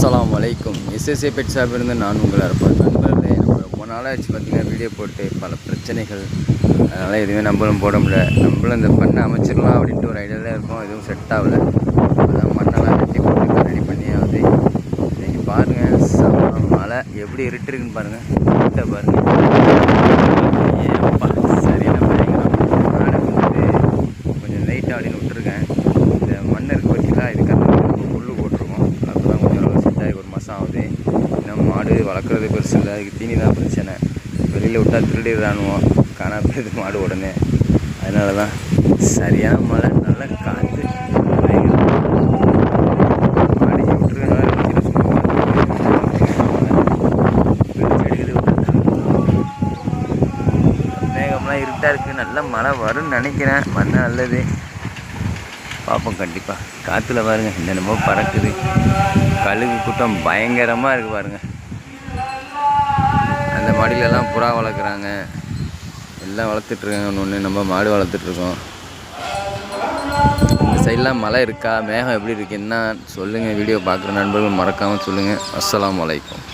அஸ்ஸலாமு அலைக்கும். SSA bed ஷாப்பிலிருந்து நான் உங்களை இருப்பேன். நண்பர்களே, நம்ம ரொம்ப நாளாச்சு பார்த்திங்கன்னா வீடியோ போட்டு பல பிரச்சனைகள், அதனால் எதுவுமே நம்மளும் போட முடியல. நம்மளும் இந்த பண்ணை அமைச்சிடலாம் அப்படின்ட்டு ஒரு ஐடியாவில் இருக்கோம். எதுவும் செட் ஆகலை. அதான் மண்ணெல்லாம் வெட்டி போட்டு ரெடி பண்ணியாவது. இன்றைக்கி பாருங்கள், மழை எப்படி இருட்டுருக்குன்னு பாருங்கள். இருட்டை பாருங்கள். ஏப்பா சரியான பயங்கரம். நானே வந்து கொஞ்சம் லைட்டாக அப்படின்னு விட்டுருக்கேன். இந்த மண் இருக்கு பார்த்தீங்களா, இதுக்காக புல் போட்டிருக்கோம். அப்போதான் கொஞ்சம் அளவு செட் ஆகி 1 மாதம் ஆகுது. இன்னும் மாடு வளர்க்குறது பெருசு இல்லை, அதுக்கு தீனி தான் பிரச்சனை. வெளியில் விட்டால் திருடிடுறானுவோம், காணாம போயிடுது மாடு உடனே. அதனால தான் சரியான மழை, நல்ல காற்று. மாடு விட்டுருக்கனால மேகம்லாம் இருட்டாக இருக்குது. நல்லா மழை வரும்னு நினைக்கிறேன். மண்ணை நல்லது பார்ப்போம். கண்டிப்பாக காற்றுல பாருங்கள் என்னென்னமோ பறக்குது. கழுகு கூட்டம் பயங்கரமாக இருக்குது பாருங்கள். அந்த மாடியிலலாம் புறா வளர்க்குறாங்க, எல்லாம் வளர்த்துட்ருக்காங்க. ஒன்று நம்ம மாடு வளர்த்துட்ருக்கோம். இந்த சைட்லாம் மழை இருக்கா, மேகம் எப்படி இருக்குது என்ன சொல்லுங்கள். வீடியோ பார்க்குற நண்பர்கள் மறக்காமல் சொல்லுங்கள். அஸ்ஸலாமு அலைக்கும்.